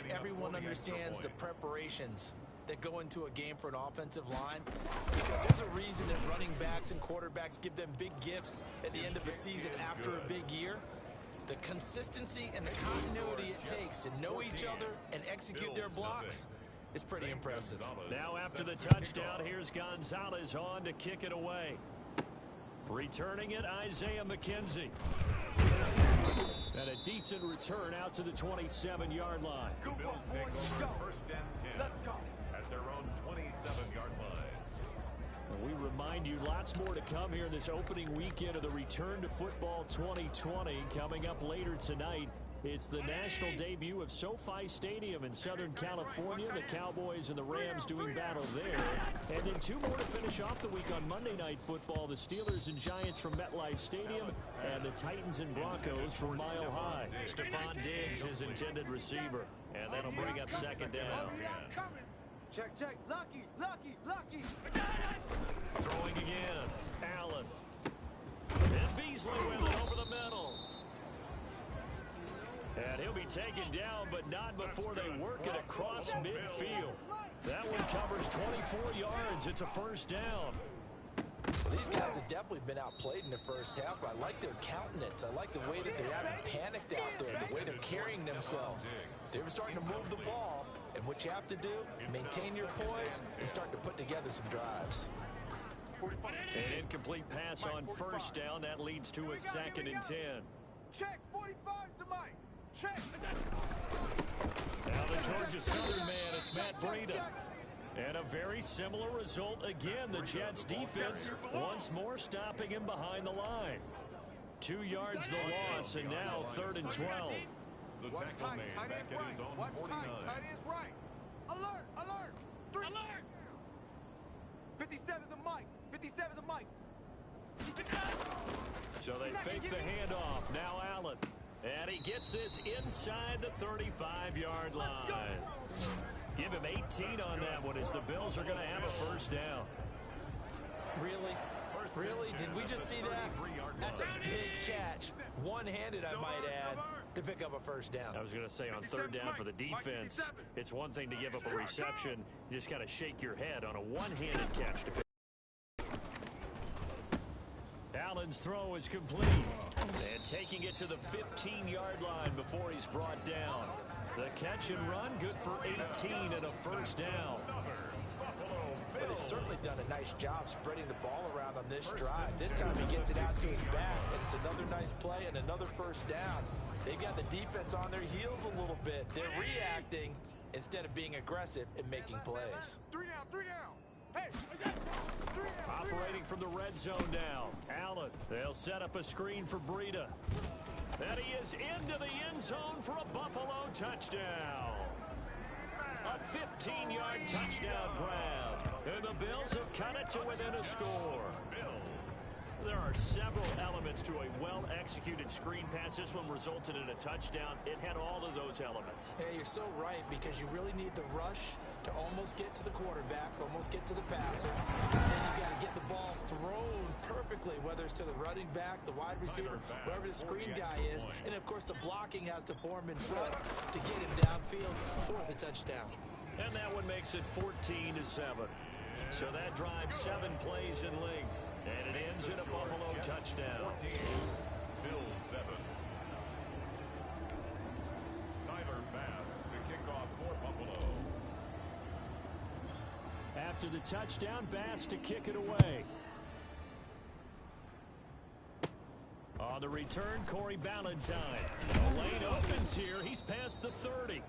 much everyone understands the preparations that go into a game for an offensive line, because there's a reason that running backs and quarterbacks give them big gifts at the end of the season after a big year. The consistency and the continuity it takes to know each other and execute their blocks is pretty impressive. Now after the touchdown, here's Gonzalez on to kick it away. Returning it, Isaiah McKenzie. And a decent return out to the 27-yard line. The Bills take over first and 10 at their own 27-yard line. We remind you lots more to come here in this opening weekend of the Return to Football 2020. Coming up later tonight, it's the national debut of SoFi Stadium in Southern California. The Cowboys and the Rams doing battle there. And then two more to finish off the week on Monday Night Football. The Steelers and Giants from MetLife Stadium and the Titans and Broncos from Mile High. Stephon Diggs, his intended receiver. And that'll bring up second down. Check. Lucky. Throwing again. Allen. And Beasley with it over the middle. And he'll be taken down, but not before they work it across midfield. That one covers 24 yards. It's a first down. Well, these guys have definitely been outplayed in the first half. I like their countenance. I like the way that they haven't panicked out there, the way they're carrying themselves. They were starting to move the ball, and what you have to do, maintain your poise and start to put together some drives. An incomplete pass on first down. That leads to a second and 10. Check, 45's the mic. Check. Now the Georgia Southern man, it's Matt Breida. And a very similar result again. The Jets defense once more stopping him behind the line. 2 yards the loss, and now 3rd and 12. Watch tight, tight is right. Watch tight, tight is right. Alert. 3. Alert. 57's the mic. 57's the mic. So they fake the handoff. Now Allen. And he gets this inside the 35-yard line. Give him 18 on that one as the Bills are going to have a first down. Really? Did we just see that? That's a big catch. One-handed, I might add, to pick up a first down. I was going to say on 3rd down for the defense, it's one thing to give up a reception. You just got to shake your head on a one-handed catch to pick. Allen's throw is complete. And taking it to the 15-yard line before he's brought down. The catch and run, good for 18 and a first down. But they've certainly done a nice job spreading the ball around on this drive. This time he gets it out to his back, and it's another nice play and another first down. They've got the defense on their heels a little bit. They're reacting instead of being aggressive and making plays. 3 down. Hey, Operating from the red zone now. Allen, they'll set up a screen for Breida. And he is into the end zone for a Buffalo touchdown. A 15-yard touchdown grab. And the Bills have cut it to within a score. There are several elements to a well-executed screen pass. This one resulted in a touchdown. It had all of those elements. Hey, you're so right, because you really need the rush to almost get to the quarterback, almost get to the passer. And then you got to get the ball thrown perfectly, whether it's to the running back, the wide receiver, wherever the screen guy is. And, of course, the blocking has to form in front to get him downfield for the touchdown. And that one makes it 14-7. So that drives 7 plays in length. And it ends in a Buffalo touchdown. 14, Bills 7. Tyler Bass to kick off for Buffalo. After the touchdown, Bass to kick it away. On the return, Corey Ballantyne. The lane opens here. He's past the 30.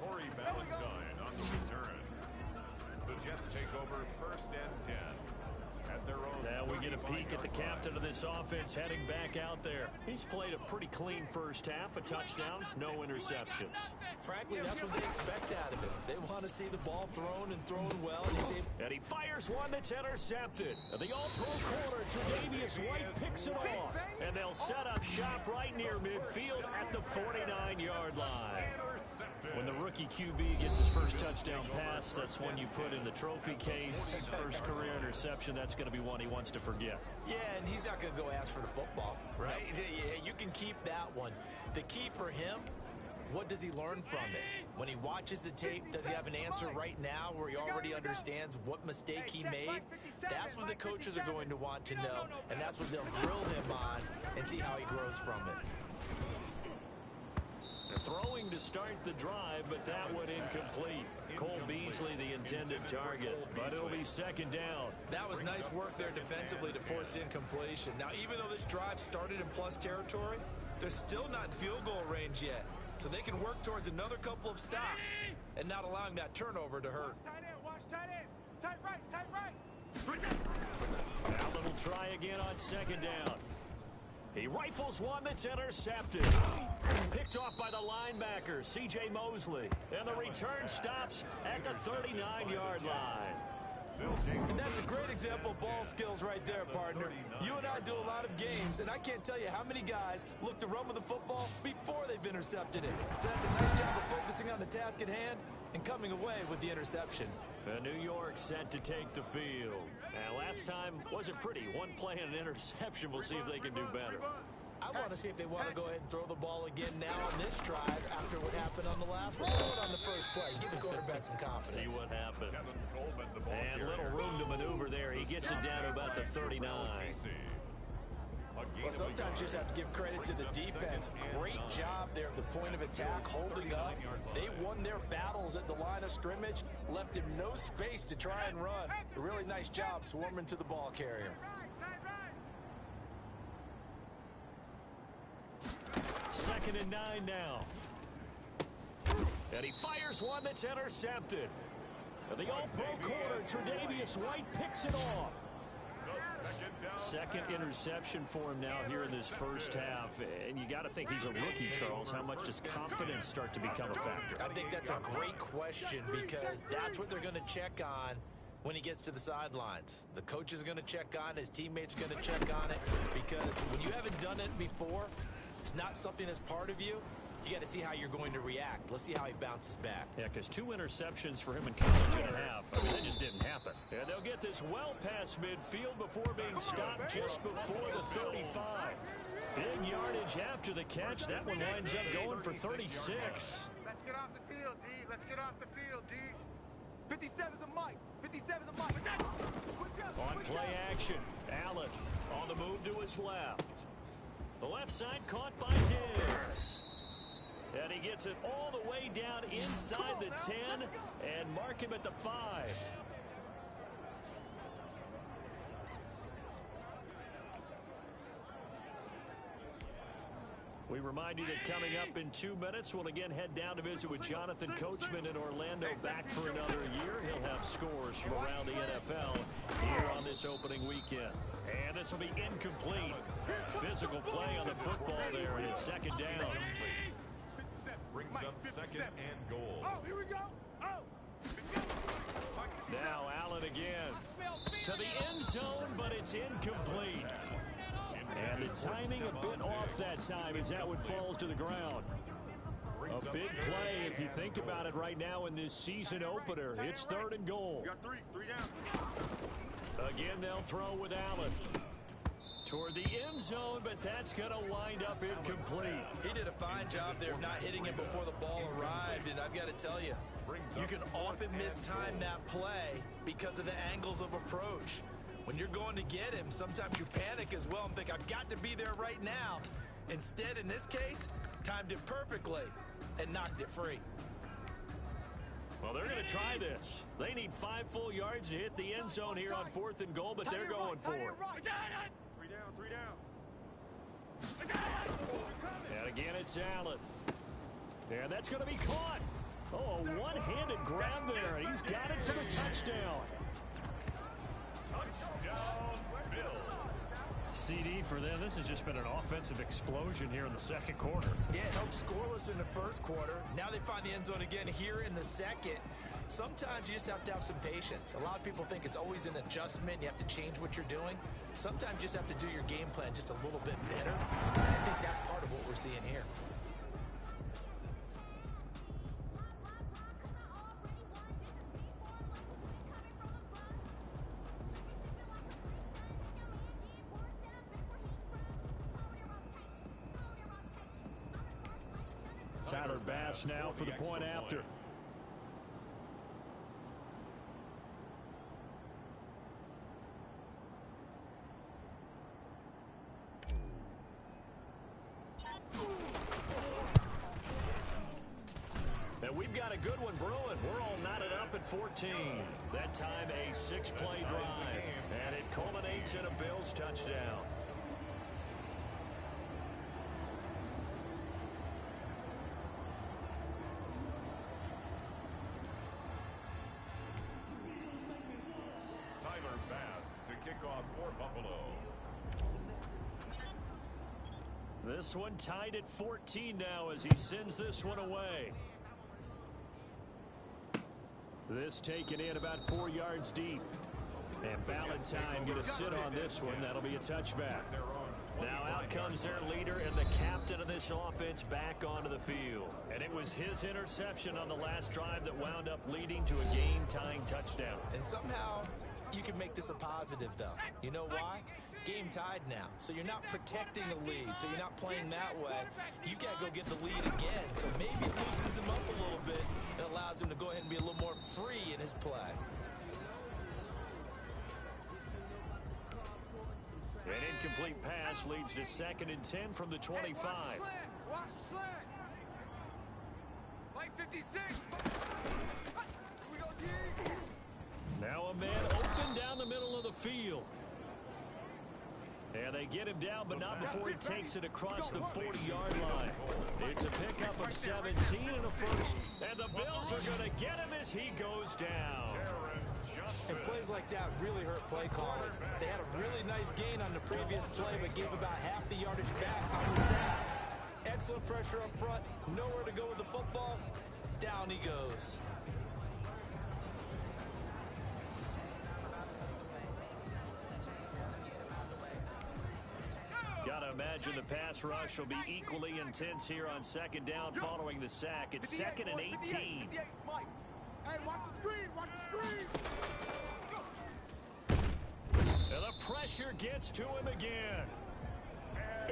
Corey Ballantyne on the return. The Jets take over 1st and 10 at their own. Now we get a peek at the captain of this offense heading back out there. He's played a pretty clean first half, a touchdown, no interceptions. Frankly, that's what they expect out of him. They want to see the ball thrown and thrown well. And he fires one that's intercepted. The all-pro corner, Tre'Davious White, picks it off. And they'll set up shop right near midfield at the 49-yard line. When the rookie QB gets his first touchdown pass, that's one you put in the trophy case. First career interception, that's going to be one he wants to forget. Yeah, and he's not going to go ask for the football, right? Yeah, you can keep that one. The key for him what does he learn from it? When he watches the tape, does he have an answer right now where he already understands what mistake he made? That's what the coaches are going to want to know, and that's what they'll grill him on and see how he grows from it. Throwing to start the drive, but that one incomplete. Cole Beasley the intended target, but it'll be second down. That was nice work there defensively to force incompletion. Now, even though this drive started in plus territory, they're still not in field goal range yet. So they can work towards another couple of stops and not allowing that turnover to hurt. Watch tight end. Tight right. Allen will try again on second down. He rifles one that's intercepted. Picked off by the linebacker, C.J. Mosley. And the return stops at the 39-yard line. And that's a great example of ball skills right there, partner. You and I do a lot of games, and I can't tell you how many guys look to run with the football before they've intercepted it. So that's a nice job of focusing on the task at hand and coming away with the interception. New York set to take the field. Now, last time wasn't pretty. One play and an interception. We'll see if they can do better. I want to see if they want to go ahead and throw the ball again now on this drive after what happened on the last one. Throw it on the first play. Give the quarterback some confidence. See what happens. And little room to maneuver there. He gets it down to about the 39. Well, sometimes you just have to give credit to the defense. Great job there at the point of attack, holding up. They won their battles at the line of scrimmage, left him no space to try and run. A really nice job swarming to the ball carrier. Second and 9 now. And he fires one that's intercepted. And the all-pro corner, Tre'Davious White, picks it off. Second interception for him now here in this first half. And you got to think he's a rookie, Charles. How much does confidence start to become a factor? I think that's a great question because that's what they're going to check on when he gets to the sidelines. The coach is going to check on, his teammates are going to check on it, because when you haven't done it before, it's not something that's part of you. You got to see how you're going to react. Let's see how he bounces back. Yeah, because 2 interceptions for him in college and a half. I mean, that just didn't happen. And they'll get this well past midfield before being stopped just before the 35. Big yardage after the catch. That one winds up going for 36. Let's get off the field, D. Let's get off the field, D. 57's the mic. 57's the mic. On play action, Allen on the move to his left. The left side caught by Diggs. And he gets it all the way down inside the 10 and mark him at the 5. We remind you that coming up in 2 minutes, we'll again head down to visit with Jonathan Coachman in Orlando, back for another year. He'll have scores from around the NFL here on this opening weekend. And this will be incomplete. Physical play on the football there, and it's second down. Brings up second and goal. Oh, here we go. Oh. Now Allen again to the end zone, but it's incomplete. And the timing a bit off that time as that one falls to the ground. A big play if you think about it right now in this season opener. It's third and goal. You got three down. Again, they'll throw with Allen. Toward the end zone, but that's going to wind up incomplete. He did a fine job there of not hitting it before the ball arrived, and I've got to tell you, you can often mistime that play because of the angles of approach. When you're going to get him, sometimes you panic as well and think, I've got to be there right now. Instead, in this case, timed it perfectly and knocked it free. Well, they're going to try this. They need 5 full yards to hit the end zone here on 4th and goal, but they're going for it. 3 down. And again, it's Allen. And that's going to be caught. Oh, a one-handed grab there, and he's got it for the touchdown. Touchdown, Bill. CD for them. This has just been an offensive explosion here in the second quarter. Yeah, held scoreless in the first quarter. Now they find the end zone again here in the second. Sometimes you just have to have some patience. A lot of people think it's always an adjustment. You have to change what you're doing. Sometimes you just have to do your game plan just a little bit better. And I think that's part of what we're seeing here. Tyler Bass now for the point after. And we've got a good one brewing. We're all knotted up at 14. That time a 6-play drive. And it culminates in a Bills touchdown. Tyler Bass to kick off for Buffalo. This one tied at 14 now as he sends this one away. This taken in about 4 yards deep. And Valentine going to sit on this one. That'll be a touchback. Now out comes their leader and the captain of this offense back onto the field. And it was his interception on the last drive that wound up leading to a game-tying touchdown. And somehow you can make this a positive, though. You know why? Game tied now, so you're not protecting a lead, so you're not playing that way. You got to go get the lead again, so maybe it loosens him up a little bit and allows him to go ahead and be a little more free in his play. An incomplete pass leads to 2nd and 10 from the 25. Watch the slant. Like 56. We go deep. Now a man open down the middle of the field. And they get him down, but not before he takes it across the 40-yard line. It's a pickup of 17 and a first. And the Bills are going to get him as he goes down. And plays like that really hurt play calling. They had a really nice gain on the previous play, but gave about half the yardage back on the sack. Excellent pressure up front. Nowhere to go with the football. Down he goes. Gotta imagine the pass rush will be equally intense here on 2nd down following the sack. It's 2nd and 18. Hey, watch the screen. Watch the screen. And the pressure gets to him again.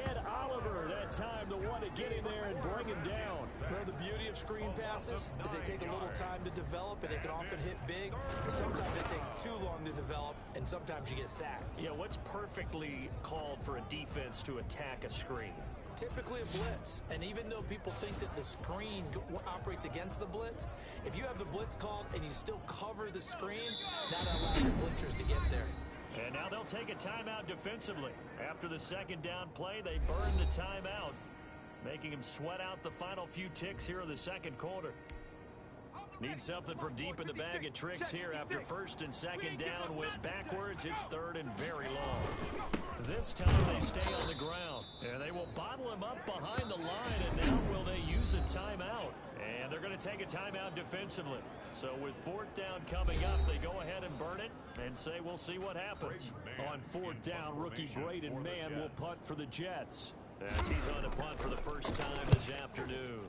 Ed Oliver, that time the one to get in there and bring him down. Well, the beauty of screen passes is they take a little time to develop, and they can often hit big. But sometimes they take too long to develop, and sometimes you get sacked. Yeah, what's perfectly called for a defense to attack a screen? Typically a blitz, and even though people think that the screen operates against the blitz, if you have the blitz called and you still cover the screen, that allows your blitzers to get there. And now they'll take a timeout defensively. After the 2nd down play, they burn the timeout, making him sweat out the final few ticks here in the 2nd quarter. Need something from deep in the bag of tricks here after 1st and 2nd down went backwards. It's 3rd and very long. This time they stay on the ground, and they will bottle him up behind the line, and now will they use a timeout? And they're going to take a timeout defensively. So with 4th down coming up, they go ahead and burn it and say we'll see what happens. On 4th down, rookie Braden Mann will punt for the Jets, as he's on to punt for the first time this afternoon.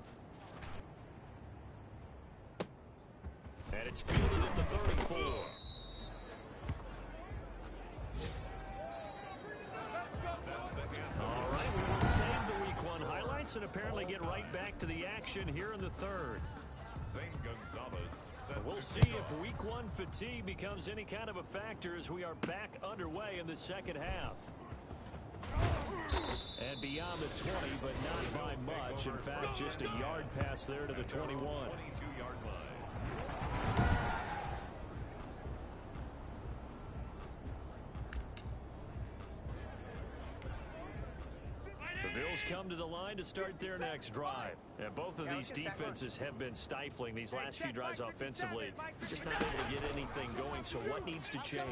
And it's fielded at the 34. All right, we will save the Week 1 highlights and apparently get right back to the action here in the 3rd. We'll see if Week 1 fatigue becomes any kind of a factor as we are back underway in the 2nd half. And beyond the 20, but not by much. In fact, just a yard pass there to the 21. 22-yard line. The Bills come to the line to start their next drive. And both of these defenses have been stifling these last few drives offensively. Just not able to get anything going, so what needs to change?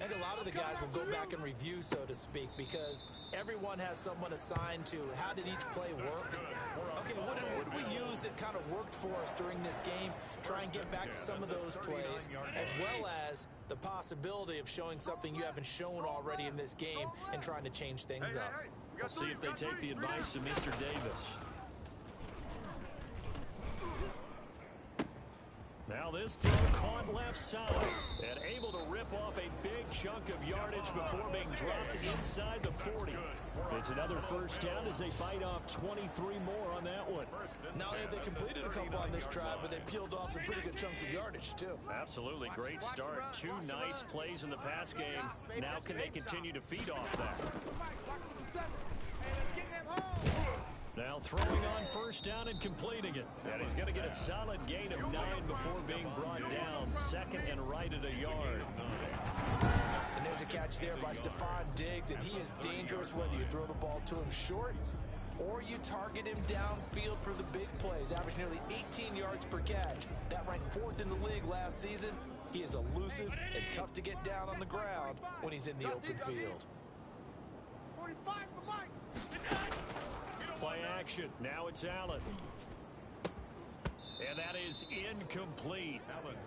I think a lot of the guys will go back and review, so to speak, because everyone has someone assigned to how did each play work. Okay, what did we use that kind of worked for us during this game? Try and get back to some of those plays, as well as the possibility of showing something you haven't shown already in this game and trying to change things up. We'll see if they take the advice of Mr. Davis. Now Now this throw caught left side and able to rip off a big chunk of yardage before being dropped inside the 40. It's another first down as they bite off 23 more on that one. Not only have they completed a couple on this drive, but they peeled off some pretty good chunks of yardage, too. Absolutely. Great start. Two nice plays in the pass game. Now can they continue to feed off that? Now throwing on first down and completing it. And he's going to get a solid gain of 9 before being brought down. Second and right at a yard. And there's a catch there by Stephon Diggs, and he is dangerous whether you throw the ball to him short or you target him downfield for the big plays. Averaged nearly 18 yards per catch. That ranked 4th in the league last season. He is elusive and tough to get down on the ground when he's in the open field. 45's the mic. Play action. Now it's Allen. And that is incomplete.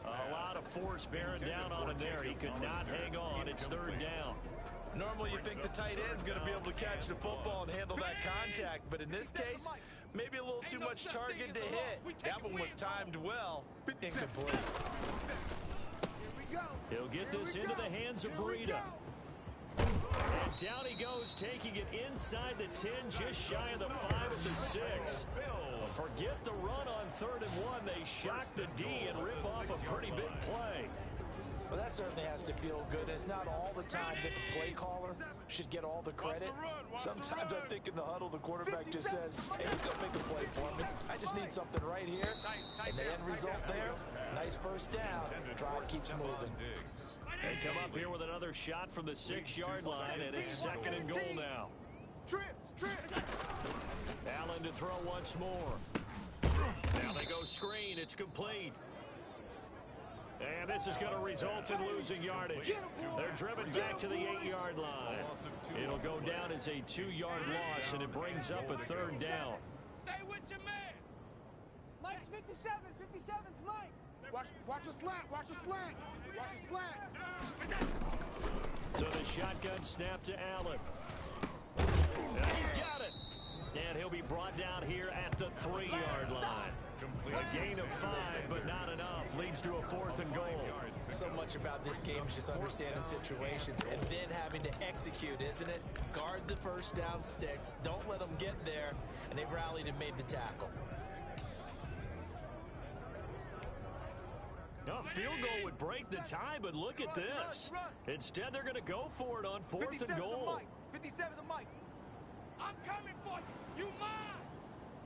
A lot of force bearing down on him there. He could not hang on. It's third down. Normally you think the tight end's going to be able to catch the football and handle that contact, but in this case, maybe a little too much target to hit. That one was timed well. Incomplete. He'll get this into the hands of Breida. And down he goes, taking it inside the 10, just shy of the 5 at the 6. Forget the run on 3rd and 1. They shock the D and rip off a pretty big play. Well, that certainly has to feel good. It's not all the time that the play caller should get all the credit. Sometimes I think in the huddle, the quarterback just says, hey, he's going to make a play for me. I just need something right here. And the end result there, nice first down. The drive keeps moving. They come up here with another shot from the 6-yard line, and it's second and goal now. Trips. Allen to throw once more. Now they go screen. It's complete. And this is going to result in losing yardage. They're driven back to the 8-yard line. It'll go down as a 2-yard loss, and it brings up a third down. Stay with your man. Mike's 57. 57's Mike. Watch a slant. Watch a slant. Watch a slant. So the shotgun snap to Allen. And he's got it. And he'll be brought down here at the 3-yard line. A gain of 5, but not enough. Leads to a 4th and goal. So much about this game is just understanding situations and then having to execute, isn't it? Guard the first down sticks. Don't let them get there. And they rallied and made the tackle. A field goal would break the tie, but look at this. Instead, they're going to go for it on 4th and goal. 57's a Mike. I'm coming for you. You mine.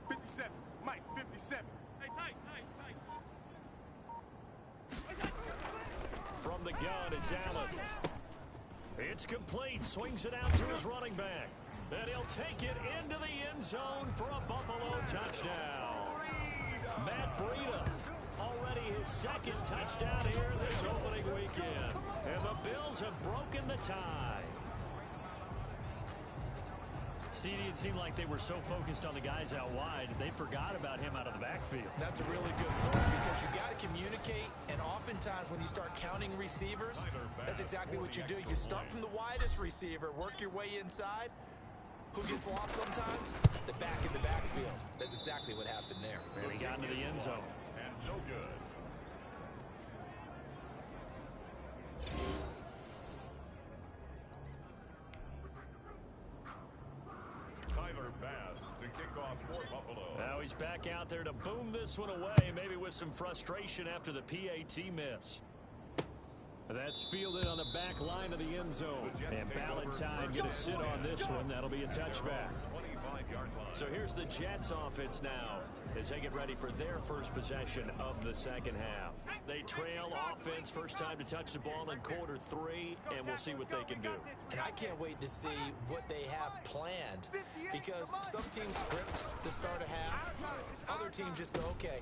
57. Mike, 57. Hey, tight. From the gun, it's Allen. It's complete. Swings it out to his running back. And he'll take it into the end zone for a Buffalo touchdown. Matt Breida, already his 2nd touchdown here this opening weekend. And the Bills have broken the tie. CD, it seemed like they were so focused on the guys out wide, they forgot about him out of the backfield. That's a really good point because you got to communicate, and oftentimes when you start counting receivers, that's exactly what you do. You start from the widest receiver, work your way inside. Who gets lost sometimes? The back in the backfield. That's exactly what happened there. And he got into the end zone. And no good. Pass to kick off for Buffalo. Now he's back out there to boom this one away, maybe with some frustration after the PAT miss. That's fielded on the back line of the end zone. And Ballantyne going to sit on this one. That'll be a touchback. 25-yard line. So here's the Jets offense now as they get ready for their first possession of the second half. They trail offense, first time to touch the ball in quarter 3, and we'll see what they can do. And I can't wait to see what they have planned because some teams script to start a half. Other teams just go, okay.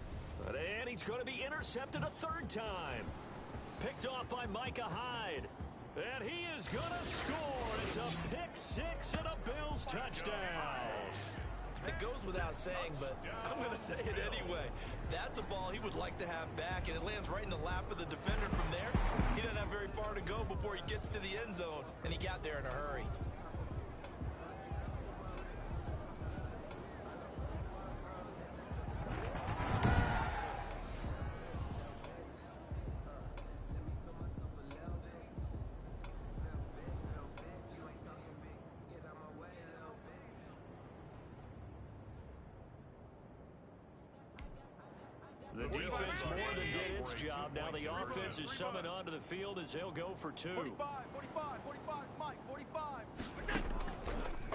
And he's going to be intercepted a 3rd time. Picked off by Micah Hyde. And he is going to score. It's a pick 6 and a Bills touchdown. It goes without saying, but I'm going to say it anyway. That's a ball he would like to have back, and it lands right in the lap of the defender from there. He doesn't have very far to go before he gets to the end zone, and he got there in a hurry. The defense more than did its job. Now the offense is summoned onto the field as they'll go for 2. 45, 45, Mike, 45.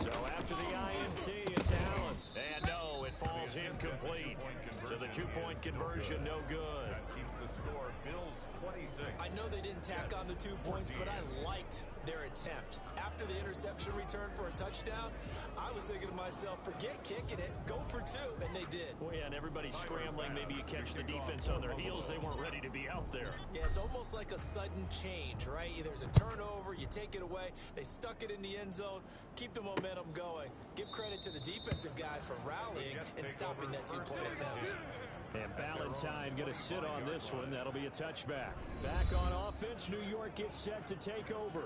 So after the INT, it's Allen. And no, it falls incomplete. So the 2-point conversion, no good. That keeps the score. Bills 26. I know they didn't tack on the 2 points, but I liked their attempt. After the interception return for a touchdown, I was thinking to myself, forget kicking it, go for 2, and they did. Well, yeah, and everybody's scrambling. Maybe you catch the defense on their heels. They weren't ready to be out there. Yeah, it's almost like a sudden change, right? There's a turnover, you take it away, they stuck it in the end zone, keep the momentum going. Give credit to the defensive guys for rallying and stopping that 2-point attempt. And Valentine going to sit on this one. That'll be a touchback. Back on offense, New York gets set to take over.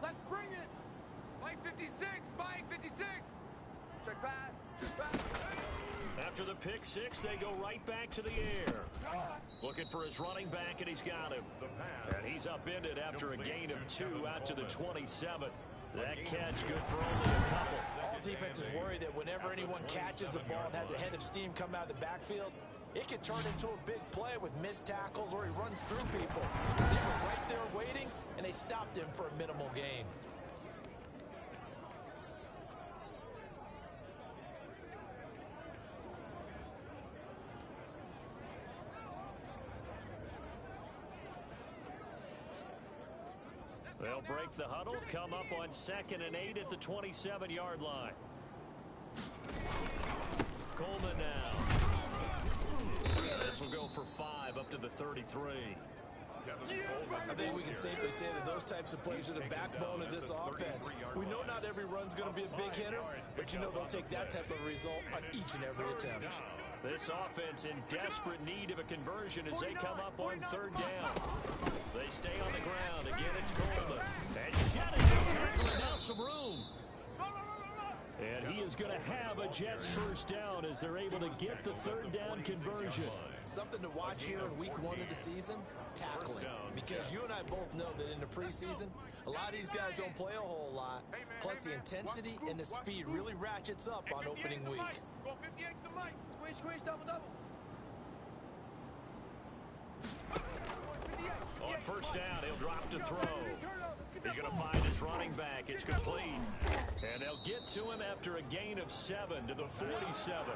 Let's bring it. Mike 56, Mike 56. Check pass. After the pick 6, they go right back to the air. Looking for his running back, and he's got him. And he's upended after a gain of 2 out to the 27. That catch good for only a couple. All defenses worry that whenever anyone catches the ball and has a head of steam come out of the backfield, it can turn into a big play with missed tackles or he runs through people. They were right there waiting, and they stopped him for a minimal gain. They'll break the huddle, come up on 2nd and 8 at the 27-yard line. Coleman now. This will go for 5 up to the 33. I think we can safely say that those types of plays are the backbone of this offense. We know not every run's going to be a big hitter, but you know they'll take that type of result on each and every attempt. This offense in desperate need of a conversion as they come up on 3rd down. They stay on the ground. Again, it's Coleman. And Shannon will tackle and now some room. And he is going to have a Jets first down as they're able to get the 3rd down conversion. Something to watch here in week 1 of the season, tackling. Because you and I both know that in the preseason, a lot of these guys don't play a whole lot. Plus the intensity and the speed really ratchets up on opening week. Go 58 to the mic. Squeeze, double. On 1st down, he'll drop to throw. He's going to find his running back. It's complete. And they'll get to him after a gain of 7 to the 47.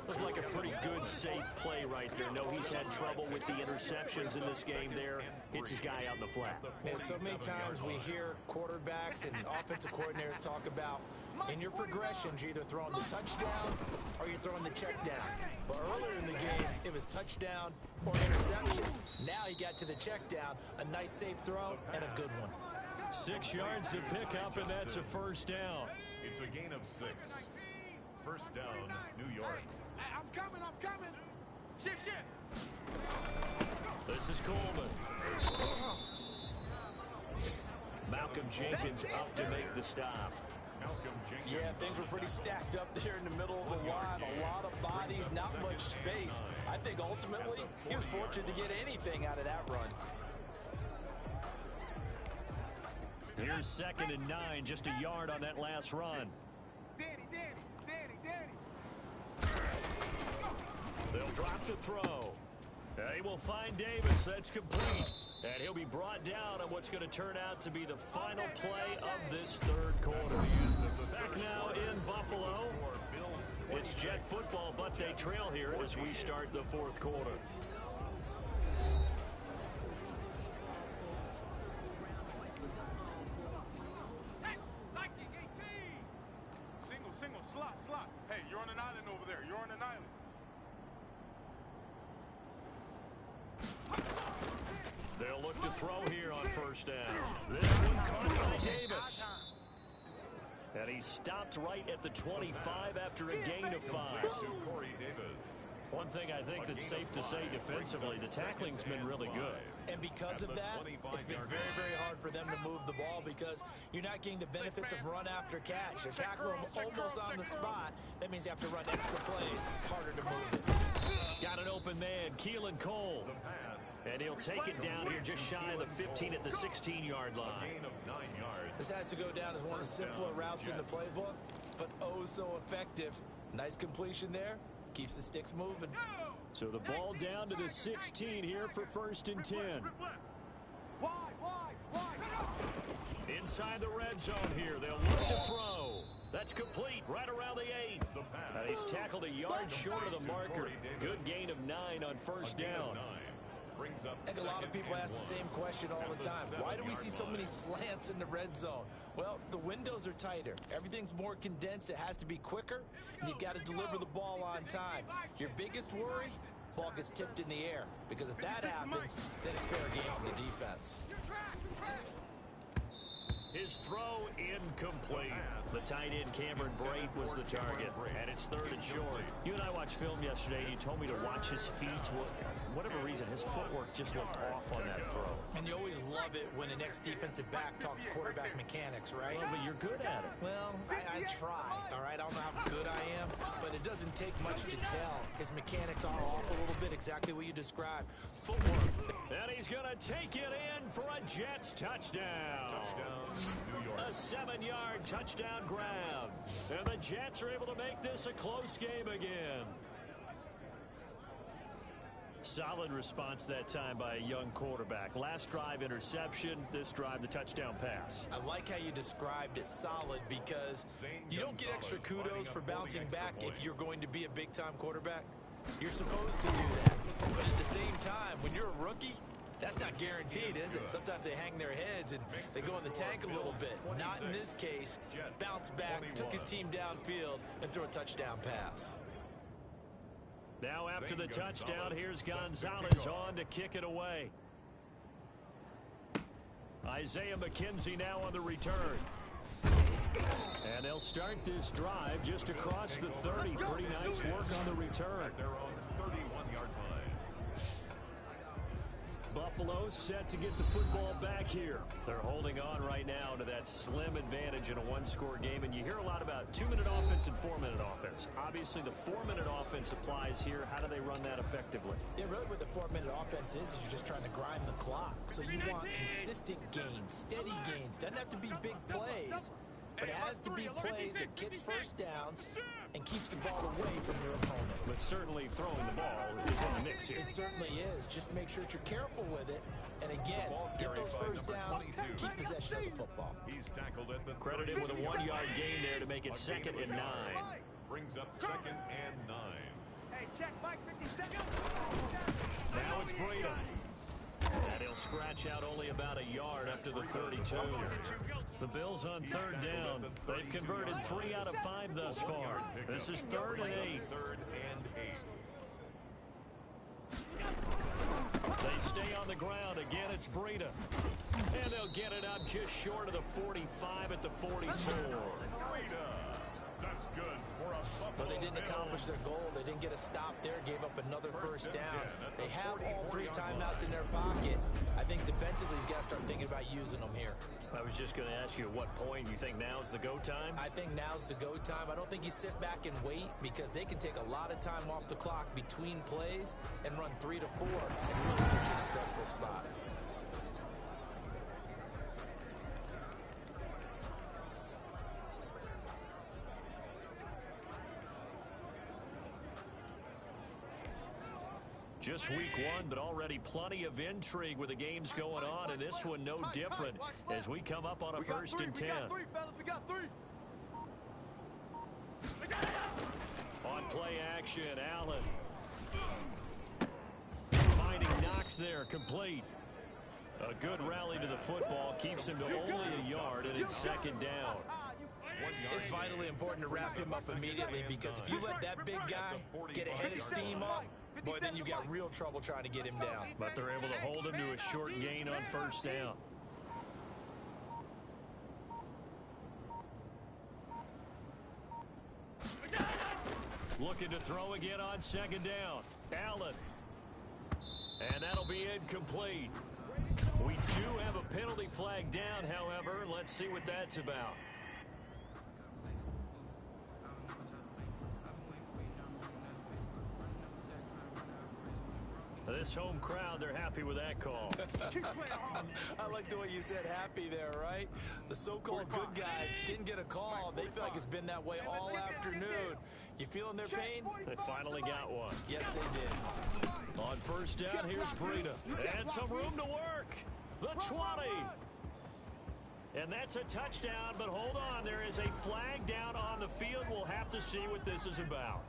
Looked like a pretty good, safe play right there. No, he's had trouble with the interceptions in this game there. Hits his guy out in the flat. And so many times we hear quarterbacks and offensive coordinators talk about in your progressions, you're either throwing the touchdown or you're throwing the check down. But earlier in the game, it was touchdown or interception. Now he got to the check down, a nice safe throw and a good one. 6 yards to pick up, and that's a first down. It's a gain of 6. First down, New York. Hey, I'm coming. Shift. This is Coleman. Malcolm Jenkins up to make the stop. Yeah, things were pretty stacked up there in the middle of the line. A lot of bodies, not much space. I think ultimately he was fortunate to get anything out of that run. Here's 2nd and 9, just a yard on that last run. Danny. They'll drop to throw. They will find Davis. That's complete. And he'll be brought down on what's going to turn out to be the final play of this 3rd quarter. Back now in Buffalo. It's Jet football, but they trail here as we start the 4th quarter. Single, slot. Hey, you're on an island over there. You're on an island. They'll look to throw here on 1st down. This one caught by Davis. And he stopped right at the 25 after a gain of 5. To Corey Davis. One thing I think that's safe to say defensively, the tackling's been really good. And because of that, it's been very, very hard for them to move the ball because you're not getting the benefits of run after catch. They're tackling them almost on the spot. That means you have to run extra plays, harder to move it. Got an open man, Keelan Cole. And he'll take it down here just shy of the 15 at the 16-yard line. This has to go down as one of the simpler routes in the playbook, but oh so effective. Nice completion there. Keeps the sticks moving. So the ball down to the 16 here for 1st and 10. Inside the red zone here. They'll look to throw. That's complete right around the 8. Now he's tackled a yard short of the marker. Good gain of 9 on 1st down. I think a lot of people ask the same question all the time. Why do we see so many slants in the red zone? Well, the windows are tighter. Everything's more condensed. It has to be quicker, and you've got to deliver the ball on time. Your biggest worry? Ball gets tipped in the air, because if that happens, then it's fair game for the defense. His throw incomplete. The tight end Cameron Brate was the target, and it's 3rd and short. You and I watched film yesterday, and you told me to watch his feet. Well, for whatever reason, his footwork just looked off on that throw. And you always love it when the next defensive back talks quarterback mechanics, right? Well, but you're good at it. Well, I try, all right? I don't know how good I am, but it doesn't take much to tell. His mechanics are off a little bit, exactly what you described. Footwork. And he's going to take it in for a Jets touchdown. New York. A 7-yard touchdown grab. And the Jets are able to make this a close game again. Solid response that time by a young quarterback. Last drive interception, this drive the touchdown pass. I like how you described it solid because you don't get extra kudos for bouncing back if you're going to be a big-time quarterback. You're supposed to do that. But at the same time, when you're a rookie, that's not guaranteed, is it? Sometimes they hang their heads and they go in the tank a little bit. Not in this case. Bounced back, took his team downfield, and threw a touchdown pass. Now after the touchdown, here's Gonzalez on to kick it away. Isaiah McKenzie now on the return. And they'll start this drive just across the 30. Pretty nice work on the return. Their own 31-yard line. Buffalo set to get the football back here. They're holding on right now to that slim advantage in a one-score game. And you hear a lot about 2-minute offense and 4-minute offense. Obviously, the 4-minute offense applies here. How do they run that effectively? Yeah, really what the 4-minute offense is you're just trying to grind the clock. So you want consistent gains, steady gains. Doesn't have to be big plays, but it has to be plays that gets first downs and keeps the ball away from your opponent. But certainly throwing the ball is in the mix here. It certainly is. Just make sure that you're careful with it. And again, get those first downs, keep possession of the football. He's tackled at the Credited with a 1-yard gain there to make it 2nd and 9. Brings up 2nd and 9. Hey, check Mike, 50 seconds. Now it's Brady. And he'll scratch out only about a yard up to the 32. The Bills on 3rd down. They've converted 3 out of 5 thus far. This is 3rd and 8. 3rd and 8. They stay on the ground. Again, it's Breida. And they'll get it up just short of the 45 at the 44. That's good for a Buffalo. But they didn't accomplish their goal. They didn't get a stop there, gave up another first down. They have all 3 timeouts in their pocket. I think defensively, you've got to start thinking about using them here. I was just going to ask you at what point you think now's the go time? I think now's the go time. I don't think you sit back and wait because they can take a lot of time off the clock between plays and run 3 to 4 and really put you in a stressful spot. Just week 1, but already plenty of intrigue with the games going on, and this one no different as we come up on a 1st and 10. We got 3. On play action, Allen. Finding Knox there, complete. A good rally to the football, keeps him to only a yard, and it's 2nd down. It's vitally important to wrap him up immediately because if you let that big guy get a head of steam up, boy, then you've got real trouble trying to get him down. But they're able to hold him to a short gain on 1st down. Looking to throw again on second down. Allen. And that'll be incomplete. We do have a penalty flag down, however. Let's see what that's about. This home crowd, they're happy with that call. I like the way you said happy there, right? The so-called good guys didn't get a call. They feel like it's been that way all afternoon. You feeling their pain? They finally got one. Yes, they did. On first down, here's Breida. And some room to work. The 20. And that's a touchdown, but hold on. There is a flag down on the field. We'll have to see what this is about.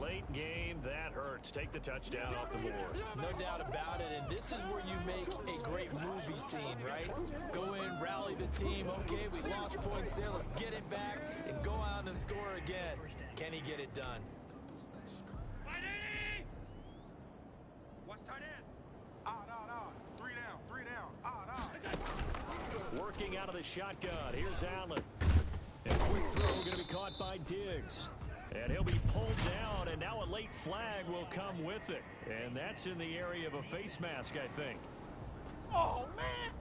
Late game, that hurts. Take the touchdown off the board. No doubt about it, and this is where you make a great movie scene, right? Go in, rally the team. Okay, we lost points there. Let's get it back and go out and score again. Can he get it done? Watch tight end. Three down. Working out of the shotgun. Here's Allen. And quick throw going to be caught by Diggs. And he'll be pulled down, and now a late flag will come with it. And that's in the area of a face mask, I think. Oh, man.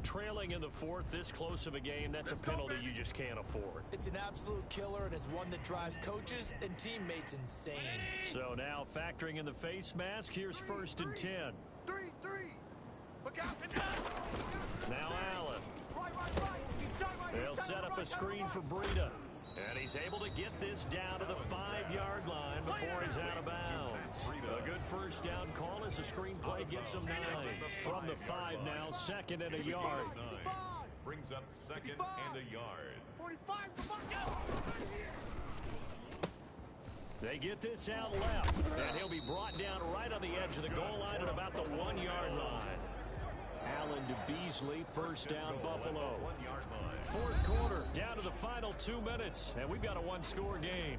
Trailing in the fourth, this close of a game, that's a penalty you just can't afford. It's an absolute killer, and it's one that drives coaches and teammates insane. So now factoring in the face mask, here's first and 10. Three. Look out. Now Allen. Right. They'll set up a screen for Breida. And he's able to get this down to the 5-yard line before he's out of bounds. A good first down call as the screen play gets him 9. From the 5 now, second and a yard. Brings up second and a yard. 45's the mark. They get this out left, and he'll be brought down right on the edge of the goal line at about the 1-yard line. Allen to Beasley, first down Buffalo. Fourth quarter, down to the final 2 minutes, and we've got a one-score game.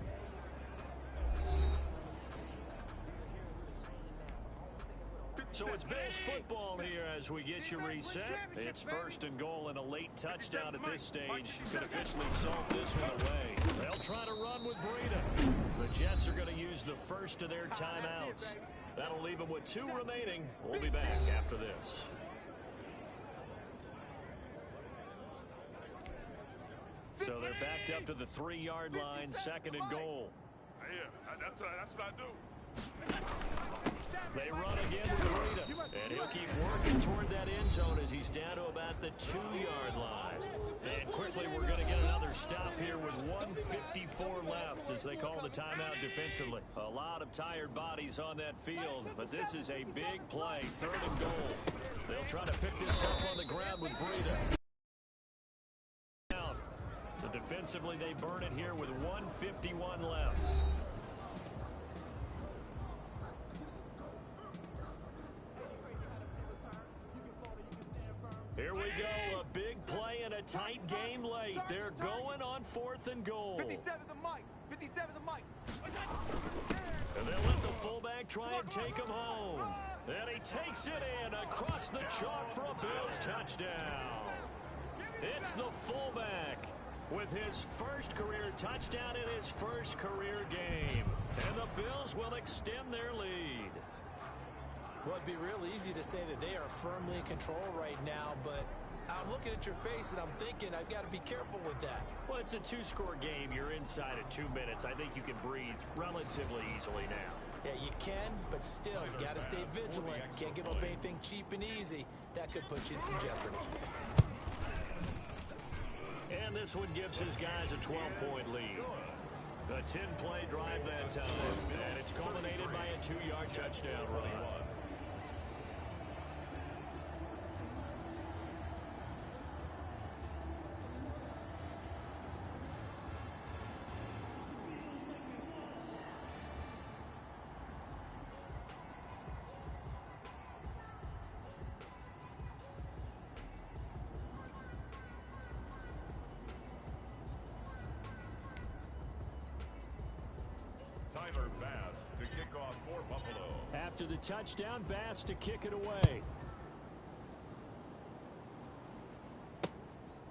So it's Bills football here as we get you reset. It's first and goal and a late touchdown at this stage could officially salt this one away. They'll try to run with Breida. The Jets are going to use the first of their timeouts. That'll leave them with 2 remaining. We'll be back after this. So they're backed up to the 3-yard line, second and goal. Yeah, that's what I do. They run again with Breida, and he'll keep working toward that end zone as he's down to about the 2-yard line. And quickly, we're going to get another stop here with 1:54 left as they call the timeout defensively. A lot of tired bodies on that field, but this is a big play, third and goal. They'll try to pick this up on the ground with Breida. So defensively, they burn it here with 1:51 left. Here we go, a big play and a tight game late. They're going on 4th and goal. 57 the mic. 57 the mic. And they'll let the fullback try and take him home. And he takes it in across the chalk for a Bills touchdown. It's the fullback with his first career touchdown in his first career game. And the Bills will extend their lead. Well, it'd be real easy to say that they are firmly in control right now, but I'm looking at your face and I'm thinking I've got to be careful with that. Well, it's a 2-score game. You're inside of 2 minutes. I think you can breathe relatively easily now. Yeah, you can, but still, you got to stay vigilant. Can't give up anything cheap and easy. That could put you in some jeopardy. And this one gives his guys a 12-point lead. A 10-play drive that time, and it's culminated by a 2-yard touchdown run. Tyler Bass to kick off for Buffalo. After the touchdown, Bass to kick it away.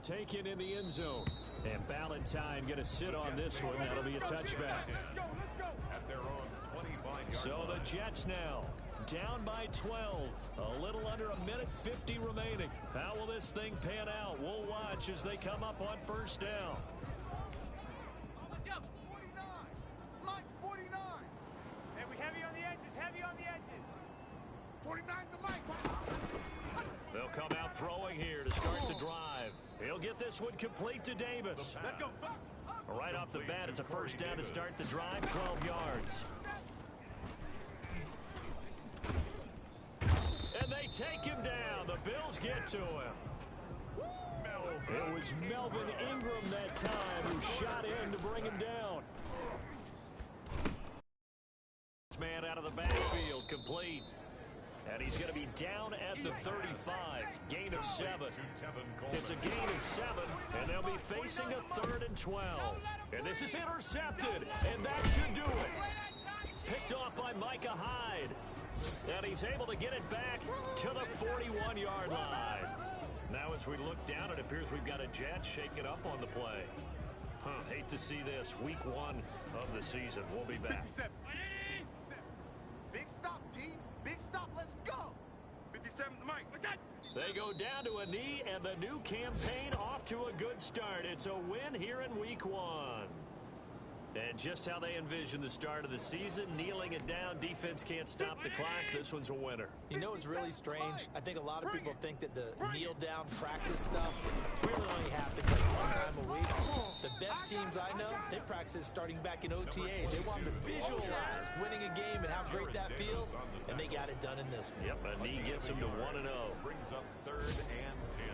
Taken in the end zone. And Ballantyne going to sit on this one. That'll be a touchback. At their own 25-yard So line. the Jets now down by 12. A little under a minute 50 remaining. How will this thing pan out? We'll watch as they come up on first down. 49. Mike's 49. Hey, we heavy on the edges. Heavy on the edges. 49's the Mike. They'll come out throwing here to start the drive. He'll get this one complete to Davis. Let's go. Right off the bat, it's a first down to start the drive, 12 yards. And they take him down. The Bills get to him. It was Melvin Ingram that time who shot in to bring him down. This man out of the backfield, complete. And he's going to be down at the 35. Gain of 7. It's a gain of 7, and they'll be facing a 3rd and 12. And this is intercepted, and that should do it. Picked off by Micah Hyde. And he's able to get it back to the 41-yard line. Now as we look down, it appears we've got a Jet shaking up on the play. Hate to see this. Week 1 of the season. We'll be back. 57. Big stop, D. Big stop. Let's go. 57's Mike. What's that? They go down to a knee, and the new campaign off to a good start. It's a win here in Week 1. And just how they envision the start of the season, kneeling it down, defense can't stop the clock. This one's a winner. You know, it's really strange. I think a lot of people think that the kneel-down practice stuff really only happens like one time a week. The best teams I know, they practice starting back in OTAs. They want to visualize winning a game and how great that feels, and they got it done in this one. Yep, a knee gets them to 1-0. Brings up 3rd and 10.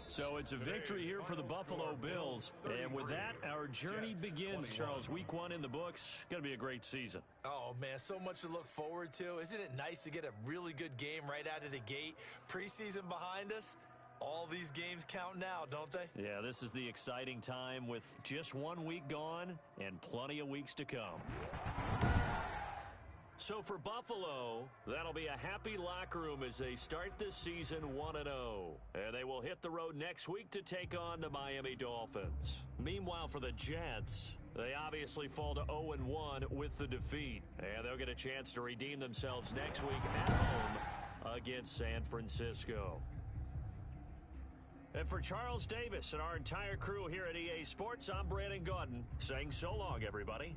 So it's a victory here for the Buffalo Bills. And with that, our journey begins, Charles. Week 1 in the books. Going to be a great season. Oh, man, so much to look forward to. Isn't it nice to get a really good game right out of the gate? Preseason behind us. All these games count now, don't they? Yeah, this is the exciting time with just 1 week gone and plenty of weeks to come. So for Buffalo, that'll be a happy locker room as they start this season 1-0. And they will hit the road next week to take on the Miami Dolphins. Meanwhile, for the Jets, they obviously fall to 0-1 with the defeat. And they'll get a chance to redeem themselves next week at home against San Francisco. And for Charles Davis and our entire crew here at EA Sports, I'm Brandon Gaudin saying so long, everybody.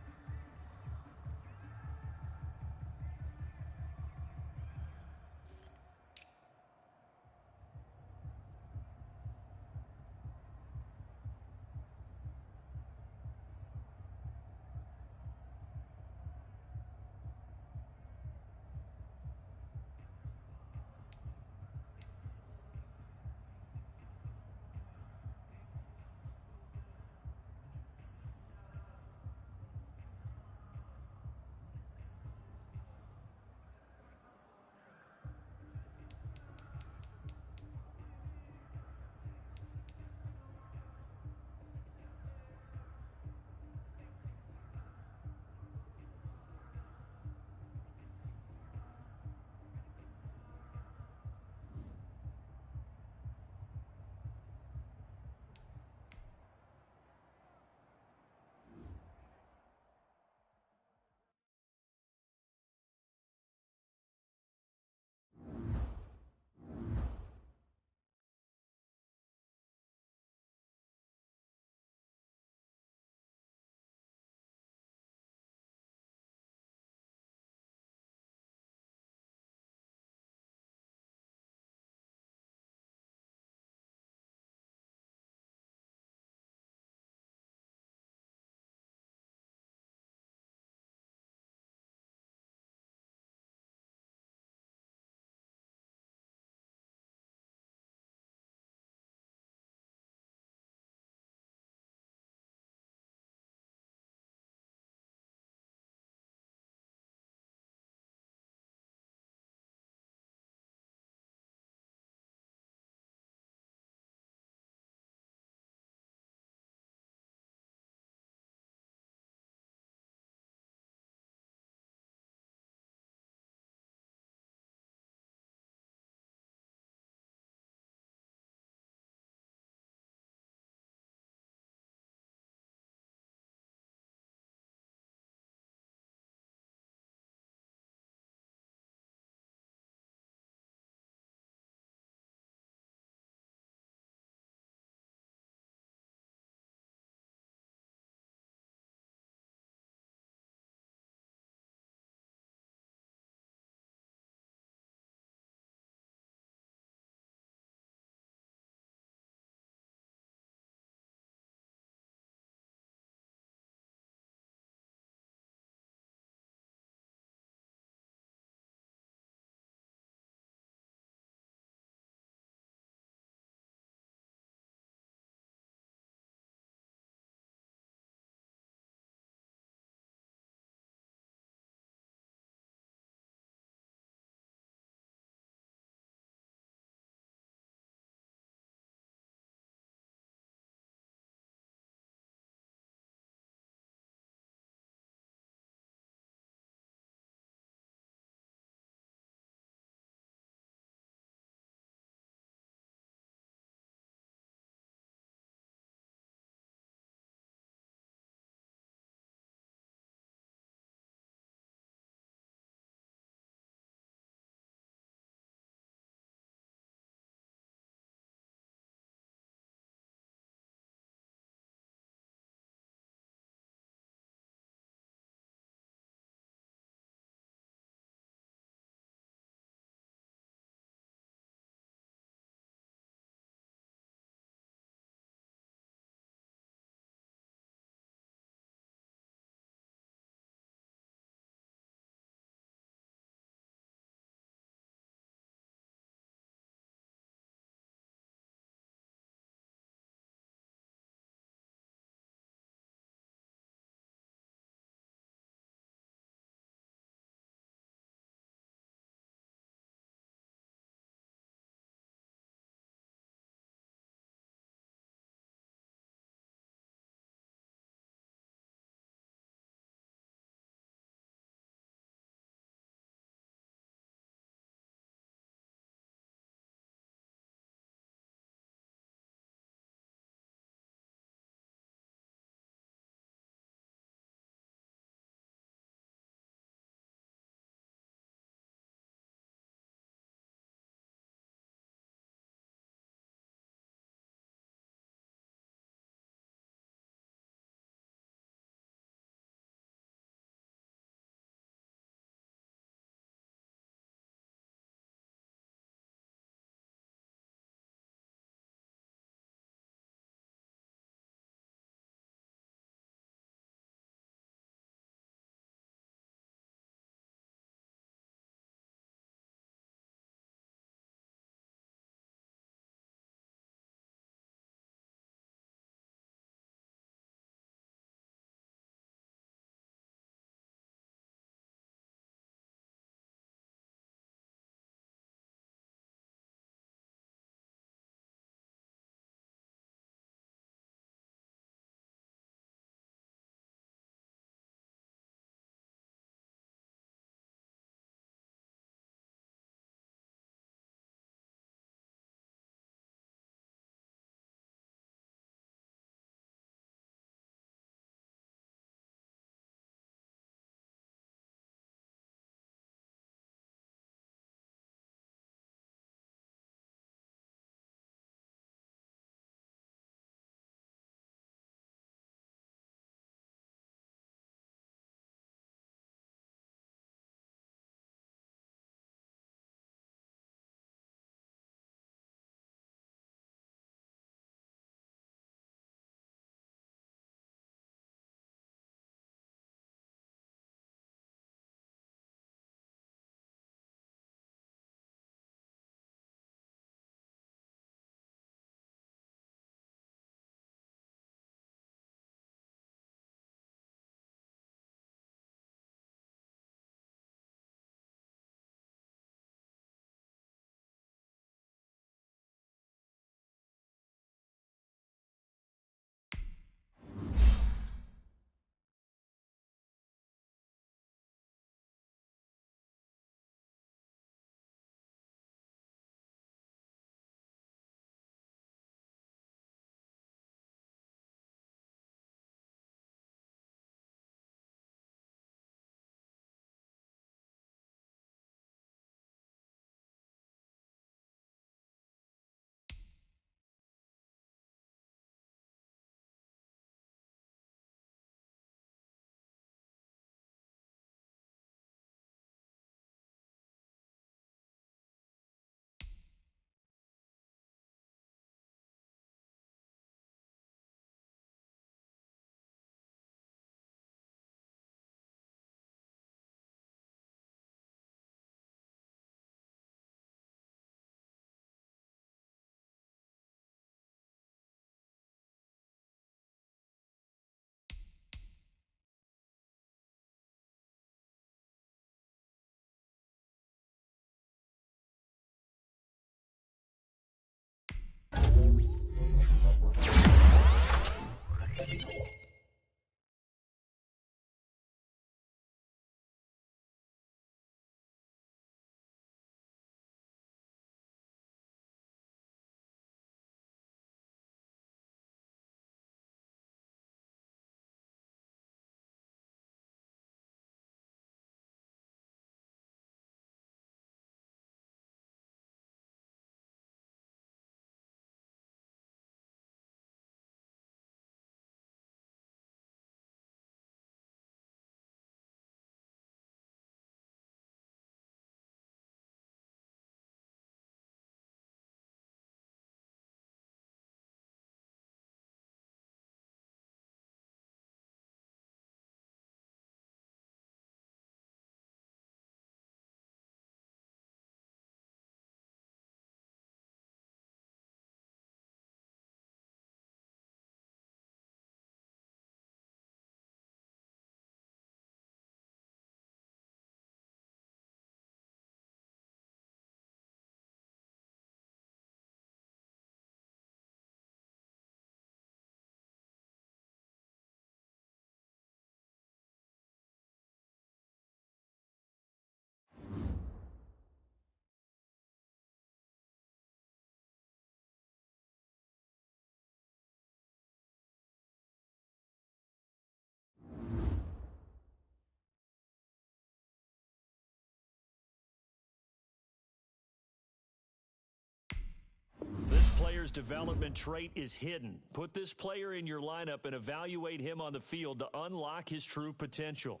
This player's development trait is hidden. Put this player in your lineup and evaluate him on the field to unlock his true potential.